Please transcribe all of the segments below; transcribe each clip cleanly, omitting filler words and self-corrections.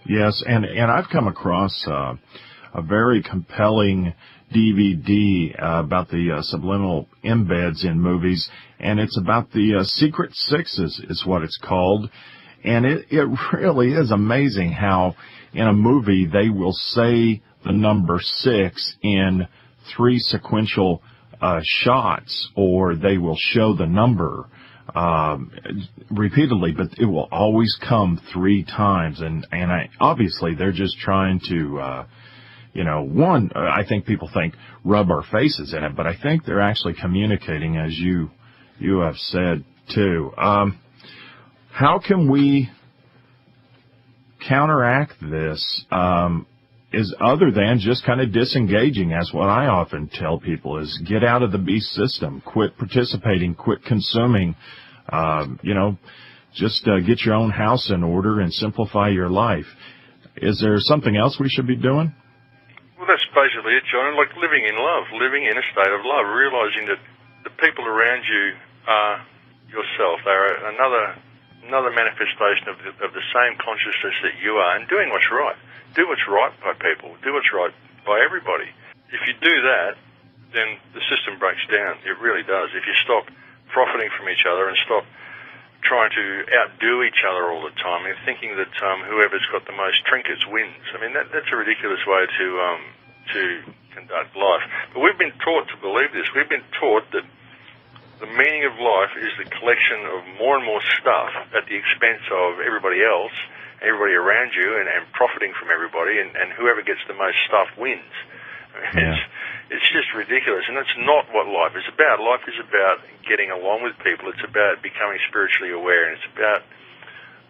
Yes, and I've come across a very compelling DVD about the subliminal embeds in movies, and it's about the Secret Sixes is what it's called. And it really is amazing how in a movie they will say the number 6 in 3 sequential shots, or they will show the number repeatedly, but it will always come 3 times. And obviously they're just trying to, I think people think rub our faces in it, but I think they're actually communicating, as you have said too. How can we counteract this? Is other than just kind of disengaging, as what I often tell people is get out of the beast system, quit participating, quit consuming, just get your own house in order and simplify your life. Is there something else we should be doing? Well, that's basically it, John. Like living in love, living in a state of love, realizing that the people around you are yourself. They're another manifestation of the same consciousness that you are, and doing what's right. Do what's right by people. Do what's right by everybody. If you do that, then the system breaks down. It really does. If you stop profiting from each other and stop trying to outdo each other all the time and thinking that whoever's got the most trinkets wins. I mean, that's a ridiculous way to conduct life. But we've been taught to believe this. We've been taught that the meaning of life is the collection of more and more stuff at the expense of everybody else, everybody around you, and profiting from everybody, and whoever gets the most stuff wins. I mean, it's just ridiculous, and that's not what life is about. Life is about getting along with people. It's about becoming spiritually aware, and it's about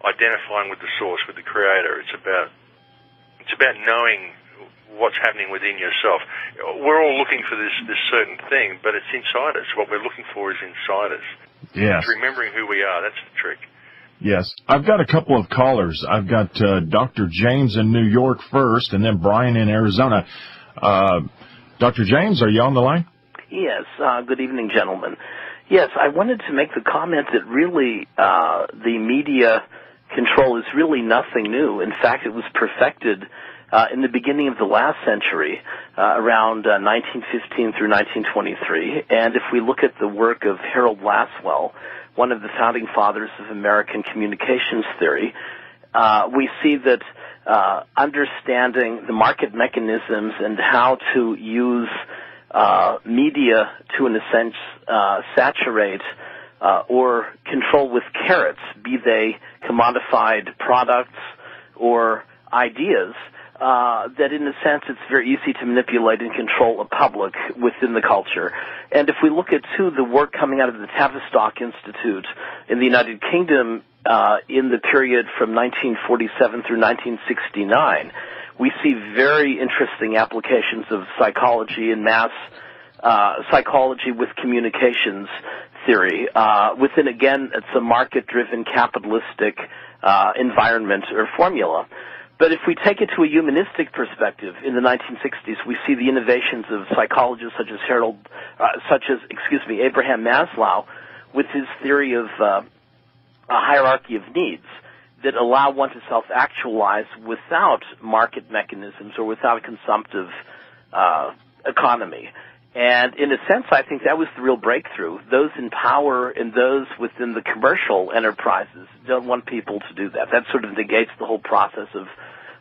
identifying with the source, with the Creator. It's about knowing what's happening within yourself. We're all looking for this certain thing, but it's inside us. What we're looking for is inside us. Yes. It's remembering who we are. That's the trick. Yes. I've got a couple of callers. I've got Dr. James in New York first, and then Brian in Arizona. Dr. James, are you on the line? Yes. Good evening, gentlemen. Yes, I wanted to make the comment that really the media control is really nothing new. In fact, it was perfected in the beginning of the last century, around 1915 through 1923. And if we look at the work of Harold Lasswell, one of the founding fathers of American communications theory, we see that understanding the market mechanisms and how to use media to, in a sense, saturate or control with carrots, be they commodified products or ideas, that in a sense it's very easy to manipulate and control a public within the culture. And if we look at, too, the work coming out of the Tavistock Institute in the United Kingdom in the period from 1947 through 1969, we see very interesting applications of psychology and mass psychology with communications theory. Within, again, it's a market-driven capitalistic environment or formula. But if we take it to a humanistic perspective, in the 1960s, we see the innovations of psychologists such as Abraham Maslow, with his theory of a hierarchy of needs that allow one to self-actualize without market mechanisms or without a consumptive economy. And in a sense, I think that was the real breakthrough. Those in power and those within the commercial enterprises don't want people to do that. That sort of negates the whole process of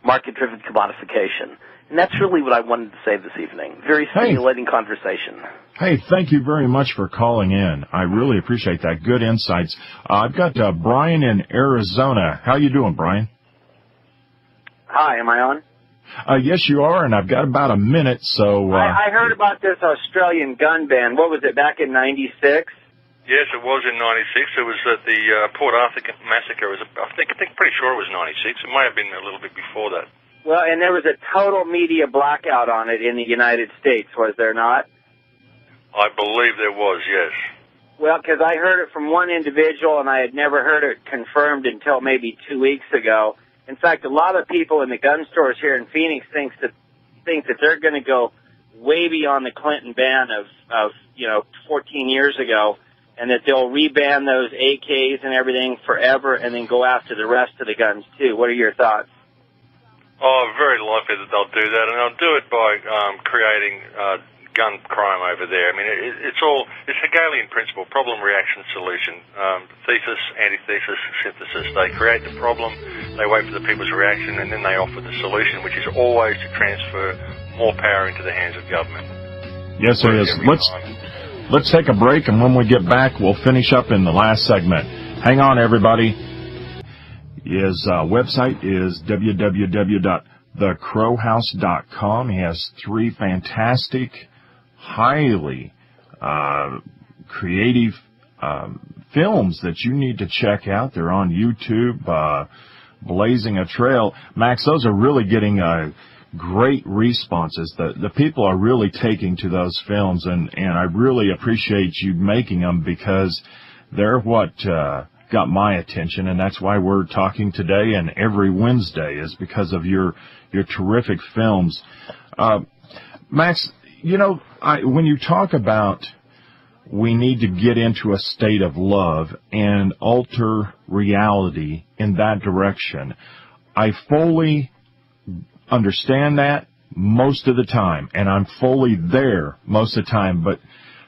market-driven commodification. And that's really what I wanted to say this evening. Very stimulating conversation. Hey, thank you very much for calling in. I really appreciate that. Good insights. I've got Brian in Arizona. How you doing, Brian? Hi, am I on? Yes, you are, and I've got about a minute, so... I heard about this Australian gun ban. What was it, back in 96? Yes, it was in 96. It was at the Port Arthur massacre. I think pretty sure it was 96. It might have been a little bit before that. Well, and there was a total media blackout on it in the United States, was there not? I believe there was, yes. Well, because I heard it from one individual, and I had never heard it confirmed until maybe 2 weeks ago. In fact, a lot of people in the gun stores here in Phoenix think that they're going to go way beyond the Clinton ban of 14 years ago, and that they'll reban those AKs and everything forever and then go after the rest of the guns, too. What are your thoughts? Oh, very likely that they'll do that, and they'll do it by creating gun crime over there. I mean, it's Hegelian principle, problem, reaction, solution, thesis, antithesis, synthesis. They create the problem, they wait for the people's reaction, and then they offer the solution, which is always to transfer more power into the hands of government. Yes, it is. Let's take a break, and when we get back, we'll finish up in the last segment. Hang on, everybody. His website is www.thecrowhouse.com. He has 3 fantastic, highly creative films that you need to check out. They're on YouTube, Blazing a Trail. Max, those are really getting great responses. The people are really taking to those films, and I really appreciate you making them, because they're what got my attention, and that's why we're talking today and every Wednesday, is because of your terrific films. Max, you know, when you talk about we need to get into a state of love and alter reality in that direction, I fully understand that most of the time, and I'm fully there most of the time, but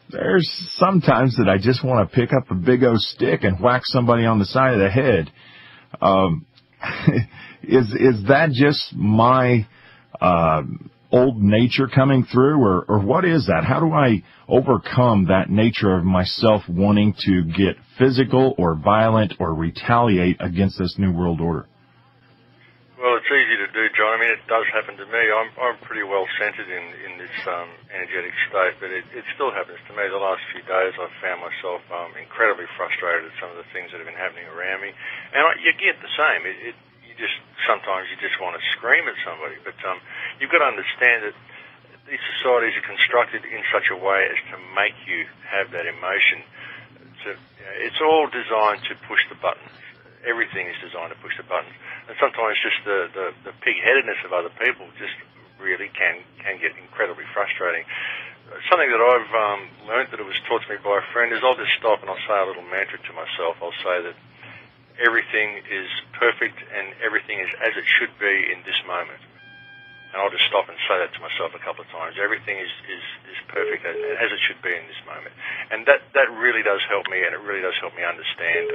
there's sometimes that I just want to pick up a big old stick and whack somebody on the side of the head. Is that just my old nature coming through, or what is that? How do I overcome that nature of myself wanting to get physical or violent or retaliate against this New World Order? Well, it's easy to do, John. I mean, it does happen to me. I'm pretty well centered in this energetic state, but it still happens to me. The last few days I've found myself incredibly frustrated at some of the things that have been happening around me. And you get the same. Sometimes you just want to scream at somebody. But you've got to understand that these societies are constructed in such a way as to make you have that emotion. It's all designed to push the buttons. Everything is designed to push the buttons. And sometimes just the pig-headedness of other people just really can get incredibly frustrating. Something that I've learned that it was taught to me by a friend is I'll just stop and I'll say a little mantra to myself. I'll say that everything is perfect and everything is as it should be in this moment. And I'll just stop and say that to myself a couple of times. Everything is perfect as it should be in this moment. And that really does help me, and it really does help me understand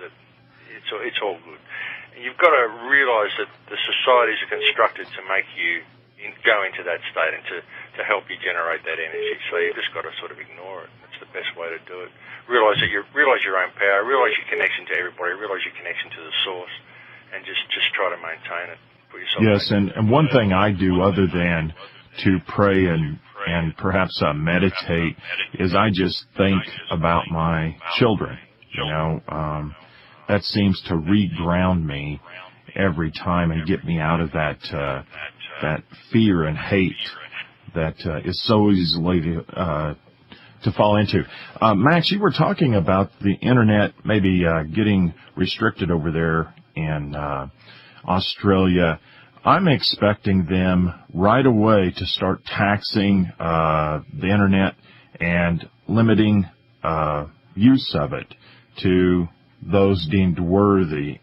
that it's all good. And you've got to realise that the societies are constructed to make you go into that state and to help you generate that energy. So you've just got to sort of ignore it. That's the best way to do it. Realise your own power. Realise your connection to everybody. Realise your connection to the source, and just try to maintain it. Put yourself. Yes, and one thing I do other than to pray and perhaps meditate is I just think about my children. You know, that seems to reground me every time and get me out of that fear and hate that is so easily to fall into. Max, you were talking about the internet maybe getting restricted over there in Australia. I'm expecting them right away to start taxing the internet and limiting use of it to those deemed worthy.